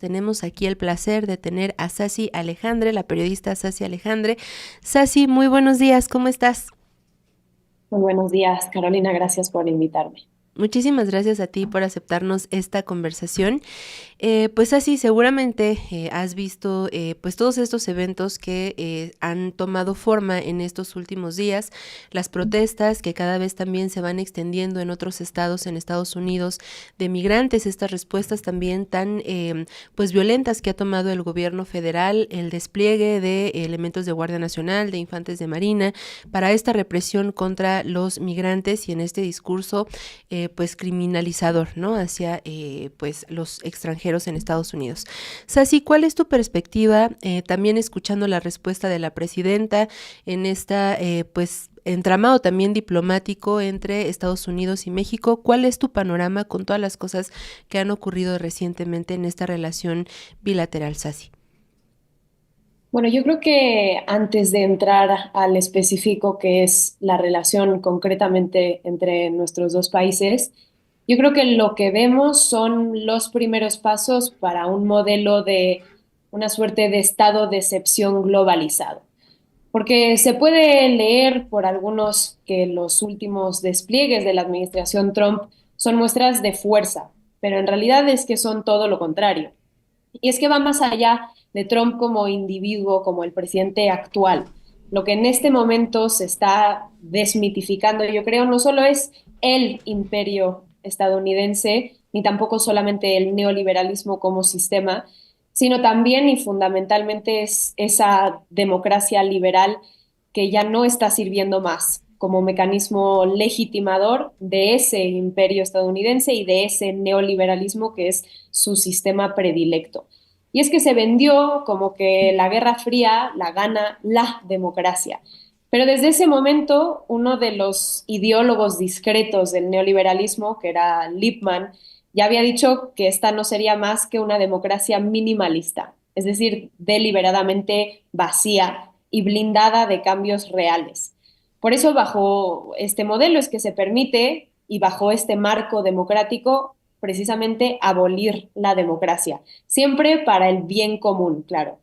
Tenemos aquí el placer de tener a Sassy Alejandre, la periodista Sassy Alejandre. Sassy, muy buenos días, ¿cómo estás? Muy buenos días, Carolina, gracias por invitarme. Muchísimas gracias a ti por aceptarnos esta conversación. Pues así, seguramente has visto pues todos estos eventos que han tomado forma en estos últimos días, las protestas que cada vez también se van extendiendo en otros estados en Estados Unidos de migrantes, estas respuestas también tan pues violentas que ha tomado el gobierno federal, el despliegue de elementos de Guardia Nacional, de infantes de Marina, para esta represión contra los migrantes y en este discurso pues criminalizador, ¿no? Hacia pues los extranjeros en Estados Unidos. Sassy, ¿cuál es tu perspectiva? También escuchando la respuesta de la presidenta en esta pues entramado también diplomático entre Estados Unidos y México. ¿Cuál es tu panorama con todas las cosas que han ocurrido recientemente en esta relación bilateral, Sassy? Bueno, yo creo que antes de entrar al específico que es la relación concretamente entre nuestros dos países, yo creo que lo que vemos son los primeros pasos para un modelo de una suerte de estado de excepción globalizado. Porque se puede leer por algunos que los últimos despliegues de la administración Trump son muestras de fuerza, pero en realidad es que son todo lo contrario. Y es que va más allá de Trump como individuo, como el presidente actual. Lo que en este momento se está desmitificando, yo creo, no solo es el imperio estadounidense, ni tampoco solamente el neoliberalismo como sistema, sino también y fundamentalmente es esa democracia liberal que ya no está sirviendo más como mecanismo legitimador de ese imperio estadounidense y de ese neoliberalismo que es su sistema predilecto. Y es que se vendió como que la Guerra Fría la gana la democracia. Pero desde ese momento, uno de los ideólogos discretos del neoliberalismo, que era Lippmann, ya había dicho que esta no sería más que una democracia minimalista, es decir, deliberadamente vacía y blindada de cambios reales. Por eso, bajo este modelo es que se permite, y bajo este marco democrático, precisamente abolir la democracia, siempre para el bien común, claro.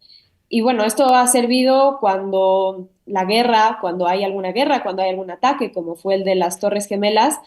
Y bueno, esto ha servido cuando la guerra, cuando hay alguna guerra, cuando hay algún ataque, como fue el de las Torres Gemelas,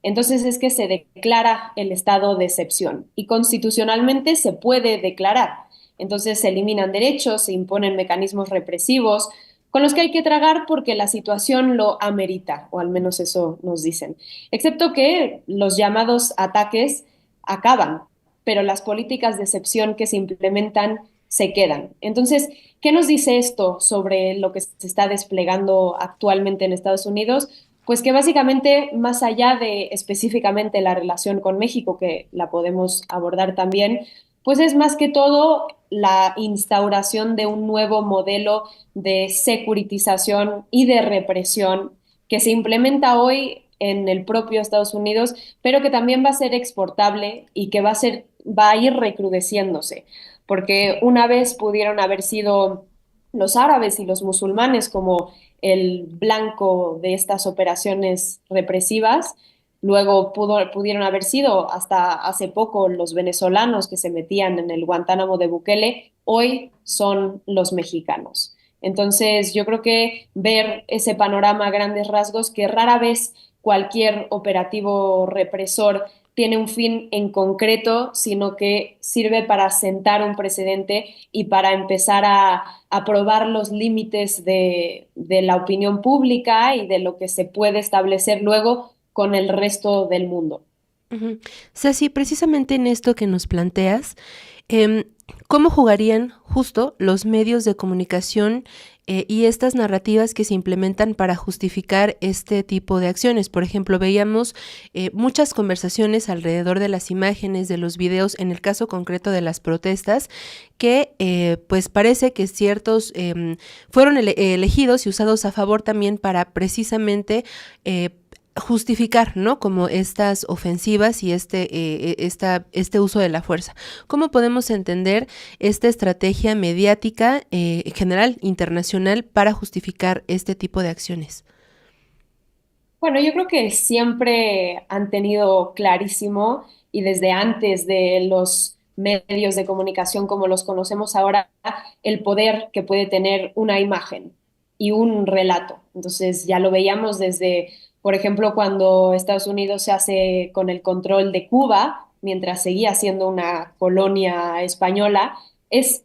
entonces es que se declara el estado de excepción y constitucionalmente se puede declarar. Entonces se eliminan derechos, se imponen mecanismos represivos con los que hay que tragar porque la situación lo amerita, o al menos eso nos dicen. Excepto que los llamados ataques acaban, pero las políticas de excepción que se implementan se quedan. Entonces, ¿qué nos dice esto sobre lo que se está desplegando actualmente en Estados Unidos? Pues que básicamente, más allá de específicamente la relación con México, que la podemos abordar también, pues es más que todo la instauración de un nuevo modelo de securitización y de represión que se implementa hoy en el propio Estados Unidos, pero que también va a ser exportable y que va a ir recrudeciéndose, porque una vez pudieron haber sido los árabes y los musulmanes como el blanco de estas operaciones represivas. Luego pudieron haber sido hasta hace poco los venezolanos que se metían en el Guantánamo de Bukele, hoy son los mexicanos. Entonces, yo creo que ver ese panorama a grandes rasgos, que rara vez cualquier operativo represor tiene un fin en concreto, sino que sirve para sentar un precedente y para empezar a probar los límites de la opinión pública y de lo que se puede establecer luego con el resto del mundo. Ujú. Ceci, precisamente en esto que nos planteas, em, ¿cómo jugarían justo los medios de comunicación y estas narrativas que se implementan para justificar este tipo de acciones? Por ejemplo, veíamos muchas conversaciones alrededor de las imágenes, de los videos, en el caso concreto de las protestas, que pues parece que ciertos fueron elegidos y usados a favor también para precisamente justificar, ¿no? Como estas ofensivas y este uso de la fuerza. ¿Cómo podemos entender esta estrategia mediática general, internacional, para justificar este tipo de acciones? Bueno, yo creo que siempre han tenido clarísimo y desde antes de los medios de comunicación como los conocemos ahora, el poder que puede tener una imagen y un relato. Entonces ya lo veíamos desde, por ejemplo, cuando Estados Unidos se hace con el control de Cuba, mientras seguía siendo una colonia española, es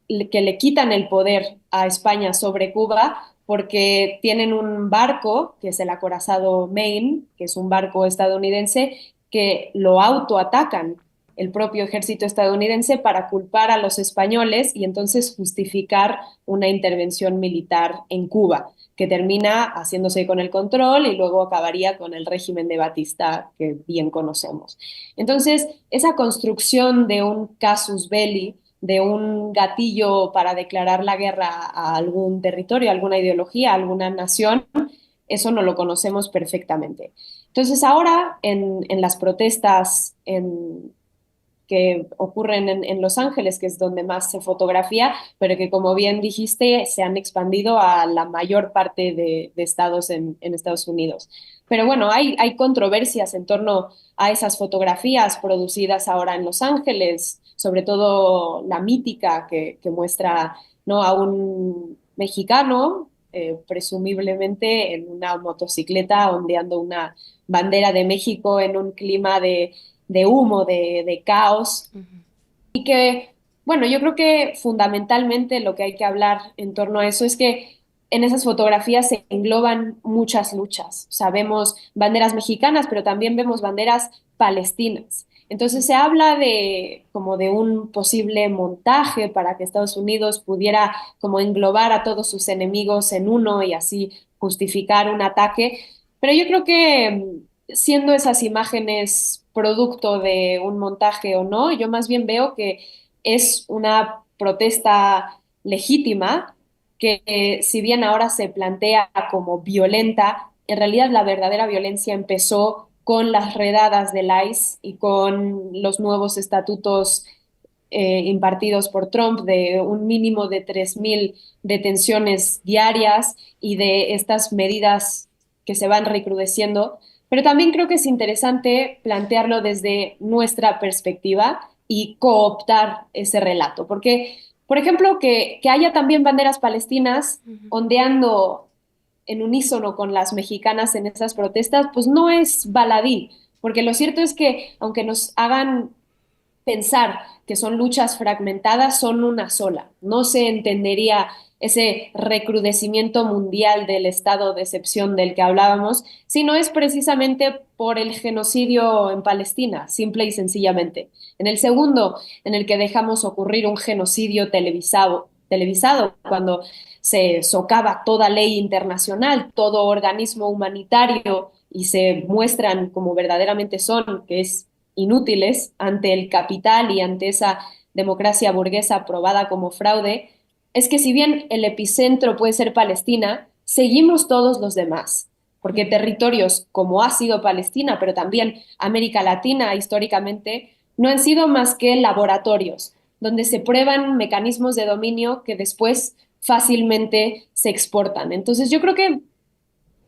que le quitan el poder a España sobre Cuba porque tienen un barco, que es el acorazado Maine, que es un barco estadounidense, que lo autoatacan el propio ejército estadounidense para culpar a los españoles y entonces justificar una intervención militar en Cuba, que termina haciéndose con el control y luego acabaría con el régimen de Batista que bien conocemos. Entonces, esa construcción de un casus belli, de un gatillo para declarar la guerra a algún territorio, a alguna ideología, a alguna nación, eso no lo conocemos perfectamente. Entonces ahora en las protestas que ocurren en Los Ángeles, que es donde más se fotografía, pero que como bien dijiste, se han expandido a la mayor parte de estados en Estados Unidos. Pero bueno, hay controversias en torno a esas fotografías producidas ahora en Los Ángeles, sobre todo la mítica que muestra, ¿no?, a un mexicano, presumiblemente en una motocicleta ondeando una bandera de México en un clima de humo, de caos. Ujú. Y que, bueno, yo creo que fundamentalmente lo que hay que hablar en torno a eso es que en esas fotografías se engloban muchas luchas. O sea, vemos banderas mexicanas, pero también vemos banderas palestinas. Entonces se habla de como de un posible montaje para que Estados Unidos pudiera como englobar a todos sus enemigos en uno y así justificar un ataque. Pero yo creo que siendo esas imágenes producto de un montaje o no, yo más bien veo que es una protesta legítima que si bien ahora se plantea como violenta, en realidad la verdadera violencia empezó con las redadas del ICE y con los nuevos estatutos impartidos por Trump de un mínimo de 3.000 detenciones diarias y de estas medidas que se van recrudeciendo. Pero también creo que es interesante plantearlo desde nuestra perspectiva y cooptar ese relato, porque, por ejemplo, que haya también banderas palestinas Ujú. ondeando en unísono con las mexicanas en esas protestas, pues no es baladí, porque lo cierto es que aunque nos hagan pensar que son luchas fragmentadas, son una sola. No se entendería ese recrudecimiento mundial del estado de excepción del que hablábamos, si no es precisamente por el genocidio en Palestina, simple y sencillamente. En el segundo, en el que dejamos ocurrir un genocidio televisado cuando se socava toda ley internacional, todo organismo humanitario y se muestran como verdaderamente son, que es inútiles ante el capital y ante esa democracia burguesa aprobada como fraude, es que si bien el epicentro puede ser Palestina, seguimos todos los demás, porque Ujú. territorios como ha sido Palestina, pero también América Latina históricamente, no han sido más que laboratorios, donde se prueban mecanismos de dominio que después fácilmente se exportan. Entonces yo creo que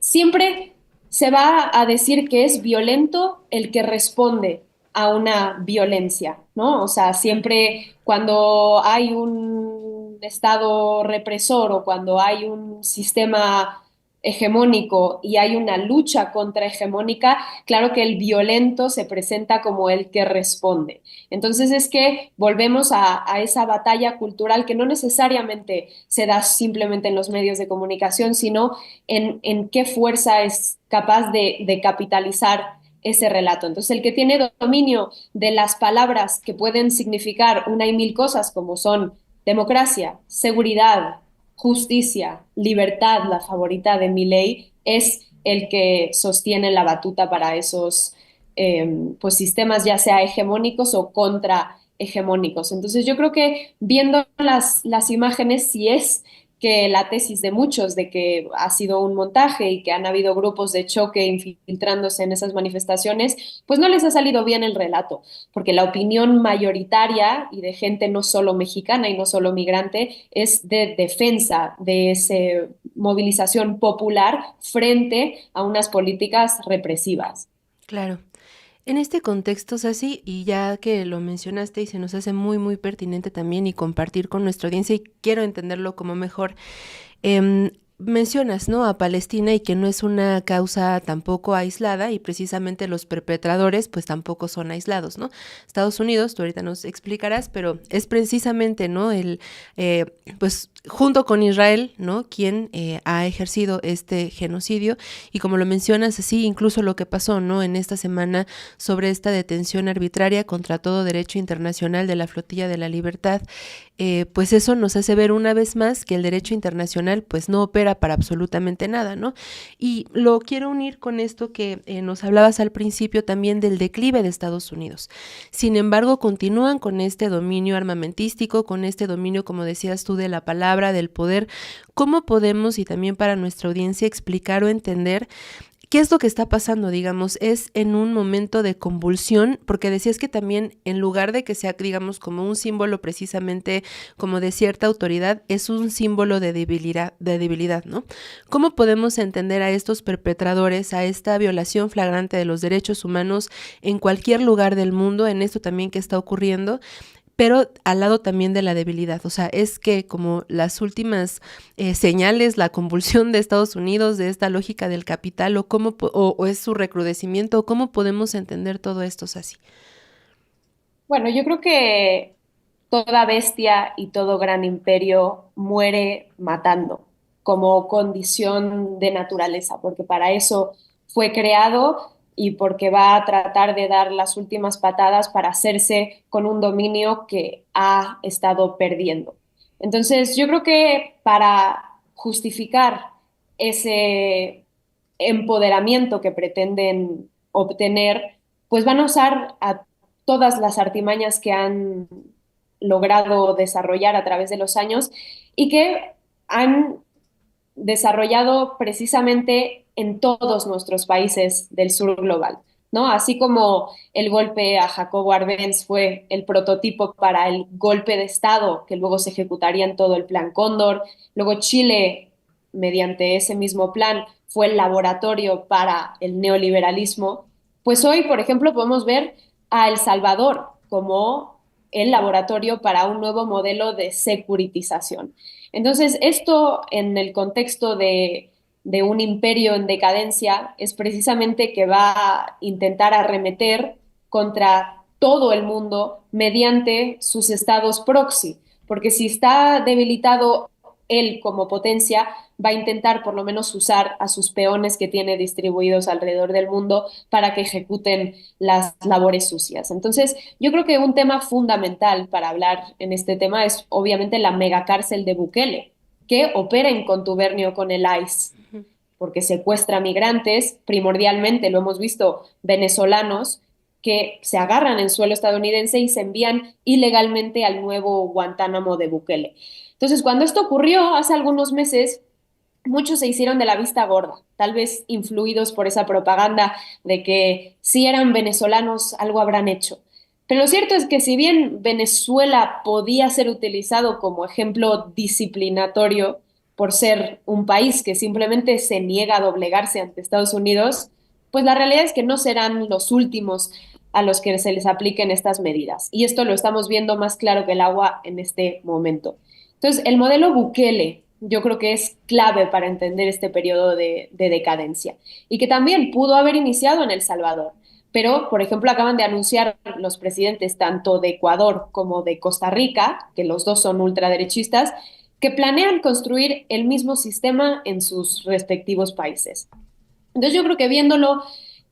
siempre se va a decir que es violento el que responde a una violencia, ¿no? O sea, siempre cuando hay un estado represor o cuando hay un sistema hegemónico y hay una lucha contrahegemónica, claro que el violento se presenta como el que responde. Entonces es que volvemos a esa batalla cultural que no necesariamente se da simplemente en los medios de comunicación, sino en qué fuerza es capaz de capitalizar ese relato. Entonces, el que tiene dominio de las palabras que pueden significar una y mil cosas, como son democracia, seguridad, justicia, libertad, la favorita de Milei, es el que sostiene la batuta para esos pues, sistemas, ya sea hegemónicos o contrahegemónicos. Entonces, yo creo que viendo las imágenes, si es que la tesis de muchos de que ha sido un montaje y que han habido grupos de choque infiltrándose en esas manifestaciones, pues no les ha salido bien el relato, porque la opinión mayoritaria y de gente no solo mexicana y no solo migrante es de defensa de esa movilización popular frente a unas políticas represivas. Claro. En este contexto, Sasi, y ya que lo mencionaste y se nos hace muy, muy pertinente también y compartir con nuestra audiencia y quiero entenderlo como mejor, mencionas, ¿no?, a Palestina y que no es una causa tampoco aislada y precisamente los perpetradores pues tampoco son aislados, ¿no? Estados Unidos, tú ahorita nos explicarás, pero es precisamente, ¿no?, pues junto con Israel, ¿no?, quien ha ejercido este genocidio y como lo mencionas así, incluso lo que pasó, ¿no?, en esta semana sobre esta detención arbitraria contra todo derecho internacional de la Flotilla de la Libertad, pues eso nos hace ver una vez más que el derecho internacional pues no opera para absolutamente nada, ¿no? Y lo quiero unir con esto que nos hablabas al principio también del declive de Estados Unidos. Sin embargo, continúan con este dominio armamentístico, con este dominio, como decías tú, de la palabra, del poder. ¿Cómo podemos, y también para nuestra audiencia, explicar o entender qué es lo que está pasando? Digamos, es en un momento de convulsión, porque decías que también en lugar de que sea, digamos, como un símbolo precisamente como de cierta autoridad, es un símbolo de debilidad, ¿no? ¿Cómo podemos entender a estos perpetradores, a esta violación flagrante de los derechos humanos en cualquier lugar del mundo, en esto también que está ocurriendo? Pero al lado también de la debilidad, o sea, es que como las últimas señales, la convulsión de Estados Unidos, de esta lógica del capital, o es su recrudecimiento, o cómo podemos entender todo esto, Sasi. Bueno, yo creo que toda bestia y todo gran imperio muere matando como condición de naturaleza, porque para eso fue creado y porque va a tratar de dar las últimas patadas para hacerse con un dominio que ha estado perdiendo. Entonces, yo creo que para justificar ese empoderamiento que pretenden obtener, pues van a usar a todas las artimañas que han logrado desarrollar a través de los años y que han desarrollado precisamente en todos nuestros países del sur global, ¿no? Así como el golpe a Jacobo Arbenz fue el prototipo para el golpe de Estado que luego se ejecutaría en todo el Plan Cóndor, luego Chile, mediante ese mismo plan, fue el laboratorio para el neoliberalismo, pues hoy, por ejemplo, podemos ver a El Salvador como el laboratorio para un nuevo modelo de securitización. Entonces, esto en el contexto de un imperio en decadencia es precisamente que va a intentar arremeter contra todo el mundo mediante sus estados proxy, porque si está debilitado él como potencia, va a intentar por lo menos usar a sus peones que tiene distribuidos alrededor del mundo para que ejecuten las labores sucias. Entonces, yo creo que un tema fundamental para hablar en este tema es obviamente la megacárcel de Bukele, que opera en contubernio con el ICE, porque secuestra migrantes, primordialmente lo hemos visto, venezolanos, que se agarran en suelo estadounidense y se envían ilegalmente al nuevo Guantánamo de Bukele. Entonces, cuando esto ocurrió hace algunos meses, muchos se hicieron de la vista gorda, tal vez influidos por esa propaganda de que si eran venezolanos algo habrán hecho. Pero lo cierto es que si bien Venezuela podía ser utilizado como ejemplo disciplinatorio por ser un país que simplemente se niega a doblegarse ante Estados Unidos, pues la realidad es que no serán los últimos a los que se les apliquen estas medidas. Y esto lo estamos viendo más claro que el agua en este momento. Entonces, el modelo Bukele yo creo que es clave para entender este periodo de decadencia y que también pudo haber iniciado en El Salvador. Pero, por ejemplo, acaban de anunciar los presidentes tanto de Ecuador como de Costa Rica, que los dos son ultraderechistas, que planean construir el mismo sistema en sus respectivos países. Entonces yo creo que viéndolo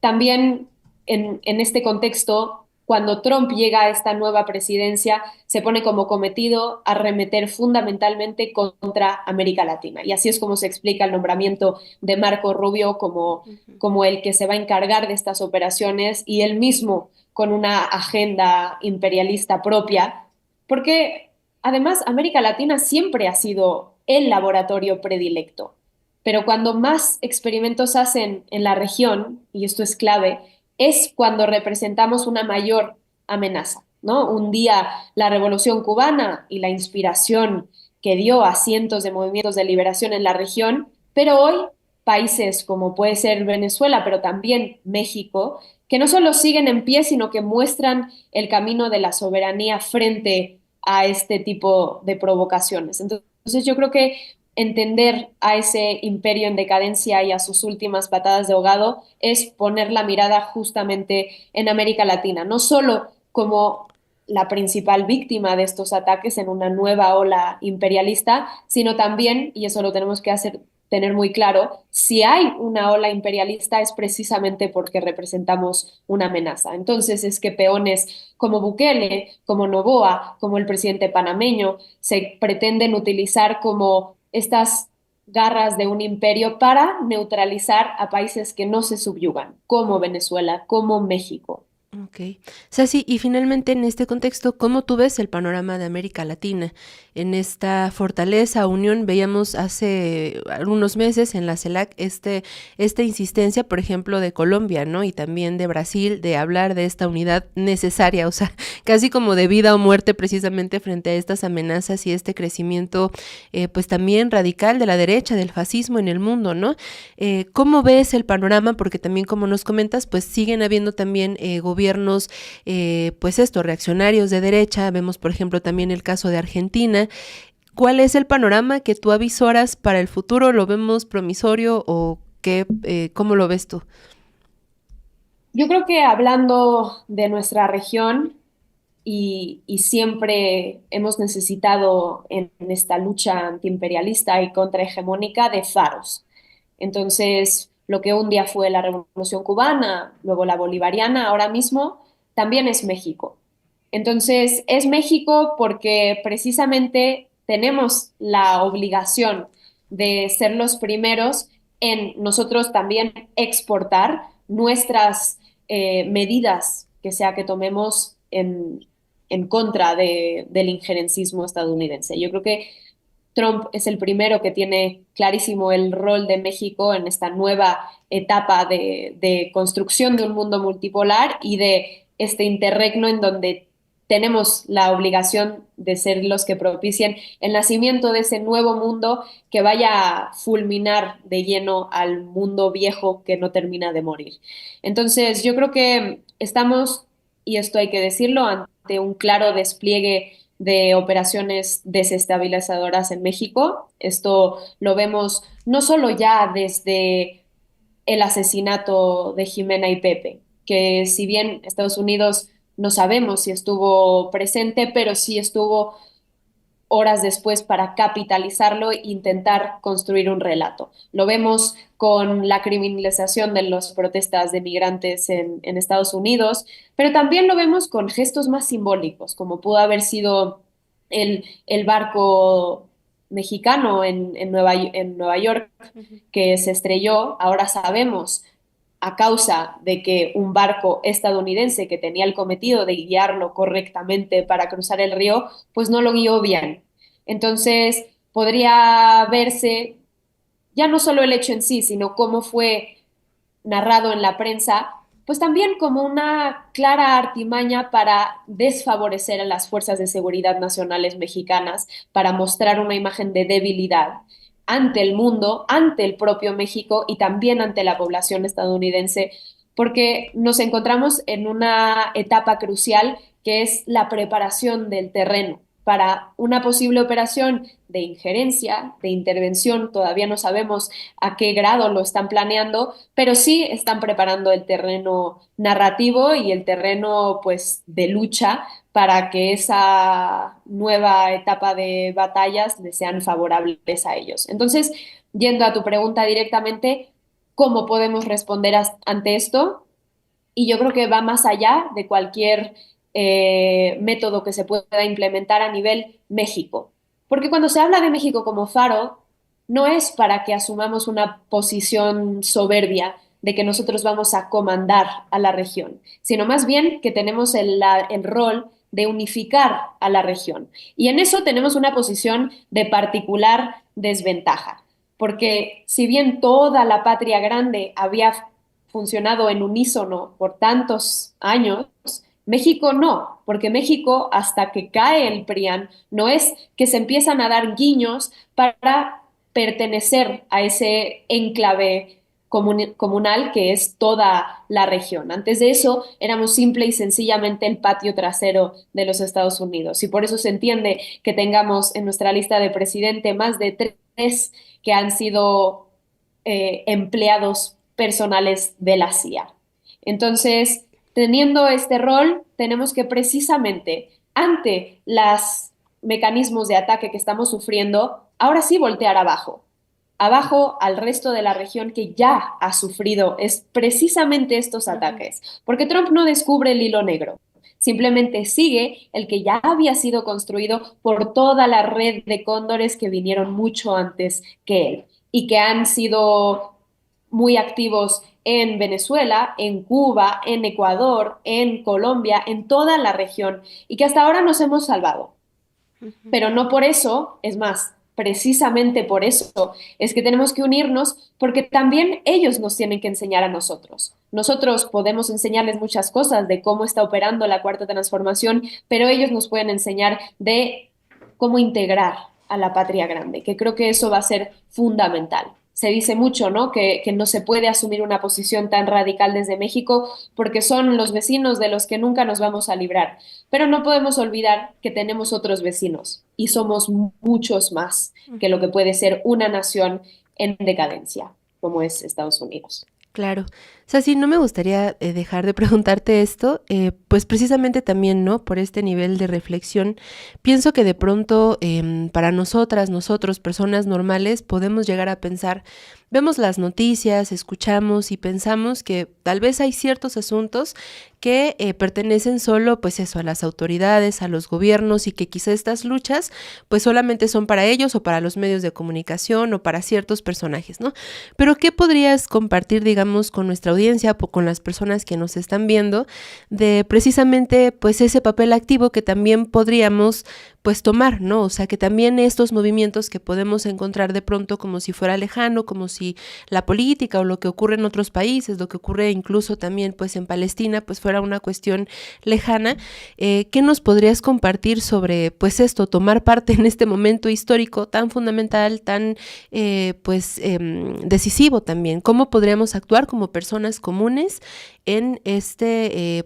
también en este contexto, cuando Trump llega a esta nueva presidencia, se pone como cometido arremeter fundamentalmente contra América Latina. Y así es como se explica el nombramiento de Marco Rubio como el que se va a encargar de estas operaciones y él mismo con una agenda imperialista propia, porque además América Latina siempre ha sido el laboratorio predilecto. Pero cuando más experimentos hacen en la región, y esto es clave, es cuando representamos una mayor amenaza, ¿no? Un día la Revolución Cubana y la inspiración que dio a cientos de movimientos de liberación en la región, pero hoy países como puede ser Venezuela, pero también México, que no solo siguen en pie, sino que muestran el camino de la soberanía frente a este tipo de provocaciones. Entonces yo creo que entender a ese imperio en decadencia y a sus últimas patadas de ahogado es poner la mirada justamente en América Latina, no solo como la principal víctima de estos ataques en una nueva ola imperialista, sino también, y eso lo tenemos que hacer tener muy claro, si hay una ola imperialista es precisamente porque representamos una amenaza. Entonces es que peones como Bukele, como Noboa, como el presidente panameño, se pretenden utilizar como estas garras de un imperio para neutralizar a países que no se subyugan, como Venezuela, como México. Ok. Sasi, y finalmente en este contexto, ¿cómo tú ves el panorama de América Latina? En esta fortaleza, unión, veíamos hace algunos meses en la CELAC esta insistencia, por ejemplo, de Colombia, ¿no? Y también de Brasil, de hablar de esta unidad necesaria, o sea, casi como de vida o muerte precisamente frente a estas amenazas y este crecimiento, pues también radical de la derecha, del fascismo en el mundo, ¿no? ¿Cómo ves el panorama? Porque también, como nos comentas, pues siguen habiendo también gobiernos, pues esto, reaccionarios de derecha. Vemos, por ejemplo, también el caso de Argentina. ¿Cuál es el panorama que tú avisoras para el futuro? ¿Lo vemos promisorio o qué, cómo lo ves tú? Yo creo que hablando de nuestra región y siempre hemos necesitado en esta lucha antiimperialista y contrahegemónica de faros. Entonces, lo que un día fue la Revolución Cubana, luego la bolivariana, ahora mismo también es México. Entonces, es México porque precisamente tenemos la obligación de ser los primeros en nosotros también exportar nuestras medidas que sea que tomemos en contra del injerencismo estadounidense. Yo creo que Trump es el primero que tiene clarísimo el rol de México en esta nueva etapa de construcción de un mundo multipolar y de este interregno en donde tenemos la obligación de ser los que propicien el nacimiento de ese nuevo mundo que vaya a fulminar de lleno al mundo viejo que no termina de morir. Entonces, yo creo que estamos, y esto hay que decirlo, ante un claro despliegue de operaciones desestabilizadoras en México. Esto lo vemos no solo ya desde el asesinato de Jimena y Pepe, que si bien Estados Unidos no sabemos si estuvo presente, pero sí estuvo horas después para capitalizarlo e intentar construir un relato. Lo vemos con la criminalización de las protestas de migrantes en Estados Unidos, pero también lo vemos con gestos más simbólicos, como pudo haber sido el barco mexicano en Nueva York Ujú. que se estrelló. Ahora sabemos a causa de que un barco estadounidense que tenía el cometido de guiarlo correctamente para cruzar el río, pues no lo guió bien. Entonces, podría verse ya no solo el hecho en sí, sino cómo fue narrado en la prensa, pues también como una clara artimaña para desfavorecer a las fuerzas de seguridad nacionales mexicanas, para mostrar una imagen de debilidad ante el mundo, ante el propio México y también ante la población estadounidense, porque nos encontramos en una etapa crucial que es la preparación del terreno para una posible operación de injerencia, de intervención. Todavía no sabemos a qué grado lo están planeando, pero sí están preparando el terreno narrativo y el terreno pues de lucha para que esa nueva etapa de batallas les sean favorables a ellos. Entonces, yendo a tu pregunta directamente, ¿cómo podemos responder ante esto? Y yo creo que va más allá de cualquier método que se pueda implementar a nivel México. Porque cuando se habla de México como faro, no es para que asumamos una posición soberbia de que nosotros vamos a comandar a la región, sino más bien que tenemos el rol de unificar a la región. Y en eso tenemos una posición de particular desventaja, porque si bien toda la patria grande había funcionado en unísono por tantos años, México no, porque México, hasta que cae el PRIAN, no es que se empiezan a dar guiños para pertenecer a ese enclave comunal que es toda la región. Antes de eso éramos simple y sencillamente el patio trasero de los Estados Unidos y por eso se entiende que tengamos en nuestra lista de presidente más de tres que han sido empleados personales de la CIA. Entonces, teniendo este rol, tenemos que precisamente ante los mecanismos de ataque que estamos sufriendo, ahora sí voltear abajo, abajo al resto de la región que ya ha sufrido es precisamente estos ataques, porque Trump no descubre el hilo negro. Simplemente sigue el que ya había sido construido por toda la red de cóndores que vinieron mucho antes que él y que han sido muy activos en Venezuela, en Cuba, en Ecuador, en Colombia, en toda la región y que hasta ahora nos hemos salvado. Pero no por eso, es más, precisamente por eso es que tenemos que unirnos porque también ellos nos tienen que enseñar a nosotros. Nosotros podemos enseñarles muchas cosas de cómo está operando la cuarta transformación, pero ellos nos pueden enseñar de cómo integrar a la patria grande, que creo que eso va a ser fundamental. Se dice mucho, ¿no? Que no se puede asumir una posición tan radical desde México porque son los vecinos de los que nunca nos vamos a librar. Pero no podemos olvidar que tenemos otros vecinos y somos muchos más que lo que puede ser una nación en decadencia, como es Estados Unidos. Claro. O sea, sí, no me gustaría dejar de preguntarte esto, pues precisamente también, ¿no? Por este nivel de reflexión, pienso que de pronto para nosotras, nosotros, personas normales, podemos llegar a pensar, vemos las noticias, escuchamos y pensamos que tal vez hay ciertos asuntos que pertenecen solo, pues eso, a las autoridades, a los gobiernos y que quizá estas luchas, pues solamente son para ellos o para los medios de comunicación o para ciertos personajes, ¿no? Pero ¿qué podrías compartir, digamos, con nuestra audiencia o con las personas que nos están viendo de precisamente pues ese papel activo que también podríamos pues tomar, ¿no? O sea, que también estos movimientos que podemos encontrar de pronto como si fuera lejano, como si la política o lo que ocurre en otros países, lo que ocurre incluso también pues en Palestina, pues fuera una cuestión lejana, ¿qué nos podrías compartir sobre pues esto, tomar parte en este momento histórico tan fundamental, tan decisivo también? ¿Cómo podríamos actuar como personas comunes en este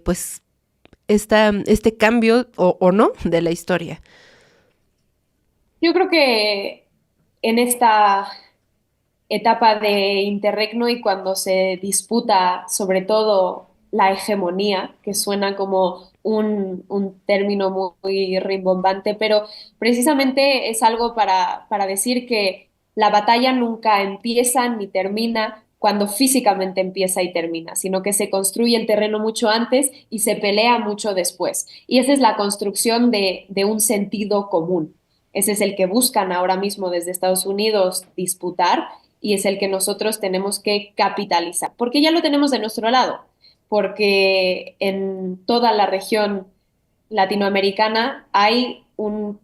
cambio o no de la historia? Yo creo que en esta etapa de interregno y cuando se disputa sobre todo la hegemonía, que suena como un término muy rimbombante, pero precisamente es algo para decir que la batalla nunca empieza ni termina cuando físicamente empieza y termina, sino que se construye el terreno mucho antes y se pelea mucho después. Y esa es la construcción de un sentido común. Ese es el que buscan ahora mismo desde Estados Unidos disputar y es el que nosotros tenemos que capitalizar, porque ya lo tenemos de nuestro lado, porque en toda la región latinoamericana hay un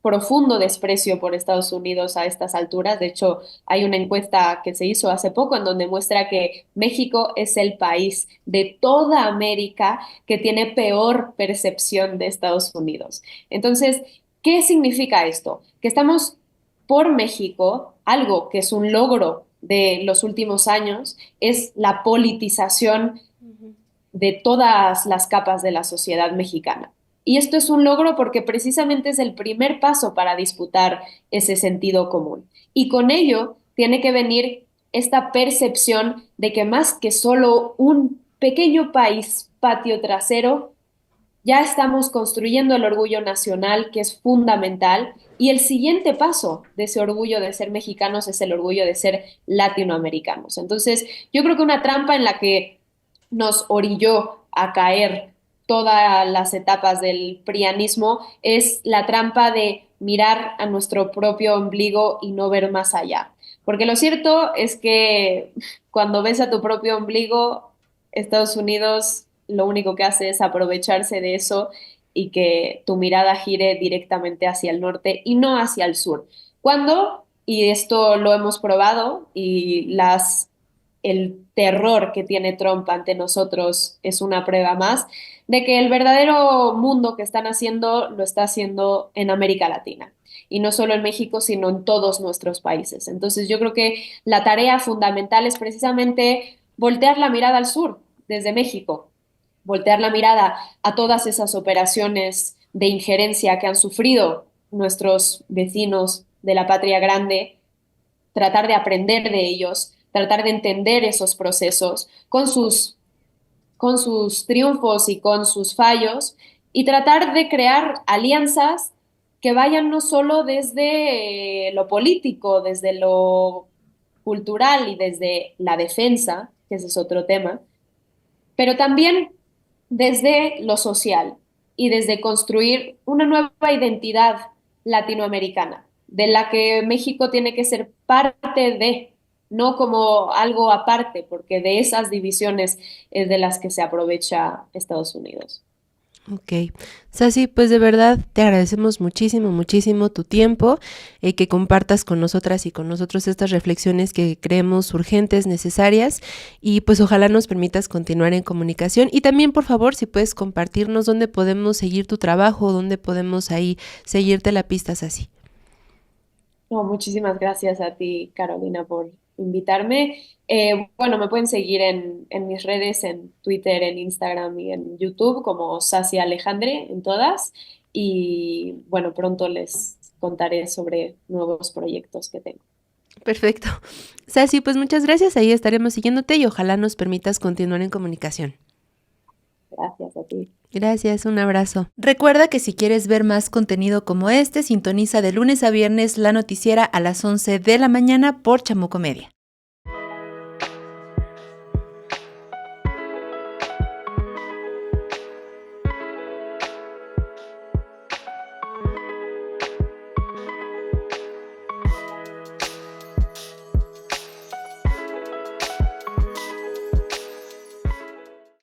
profundo desprecio por Estados Unidos a estas alturas. De hecho, hay una encuesta que se hizo hace poco en donde muestra que México es el país de toda América que tiene peor percepción de Estados Unidos. Entonces, ¿qué significa esto? Que estamos por México, algo que es un logro de los últimos años, es la politización de todas las capas de la sociedad mexicana. Y esto es un logro porque precisamente es el primer paso para disputar ese sentido común. Y con ello tiene que venir esta percepción de que más que solo un pequeño país patio trasero, ya estamos construyendo el orgullo nacional, que es fundamental, y el siguiente paso de ese orgullo de ser mexicanos es el orgullo de ser latinoamericanos. Entonces, yo creo que una trampa en la que nos orilló a caer todas las etapas del prianismo es la trampa de mirar a nuestro propio ombligo y no ver más allá. Porque lo cierto es que cuando ves a tu propio ombligo, Estados Unidos lo único que hace es aprovecharse de eso y que tu mirada gire directamente hacia el norte y no hacia el sur. Cuando, y esto lo hemos probado, y el terror que tiene Trump ante nosotros es una prueba más de que el verdadero mundo que están haciendo lo está haciendo en América Latina. y no solo en México, sino en todos nuestros países. Entonces yo creo que la tarea fundamental es precisamente voltear la mirada al sur desde México, voltear la mirada a todas esas operaciones de injerencia que han sufrido nuestros vecinos de la patria grande, tratar de aprender de ellos, tratar de entender esos procesos con sus triunfos y con sus fallos, y tratar de crear alianzas que vayan no solo desde lo político, desde lo cultural y desde la defensa, que ese es otro tema, pero también desde lo social y desde construir una nueva identidad latinoamericana, de la que México tiene que ser parte de, no como algo aparte, porque de esas divisiones es de las que se aprovecha Estados Unidos. Ok. Sassy, pues de verdad te agradecemos muchísimo, muchísimo tu tiempo, que compartas con nosotras y con nosotros estas reflexiones que creemos urgentes, necesarias, y pues ojalá nos permitas continuar en comunicación. Y también, por favor, si puedes compartirnos dónde podemos seguir tu trabajo, dónde podemos ahí seguirte la pista, Sassy. No, muchísimas gracias a ti, Carolina, por invitarme. Bueno, me pueden seguir en mis redes, en Twitter, en Instagram y en YouTube como Sassy Alejandre en todas. Y bueno, pronto les contaré sobre nuevos proyectos que tengo. Perfecto. Sassy, pues muchas gracias, ahí estaremos siguiéndote y ojalá nos permitas continuar en comunicación. Gracias a ti. Gracias, un abrazo. Recuerda que si quieres ver más contenido como este, sintoniza de lunes a viernes la noticiera a las 11 de la mañana por Chamuco Media.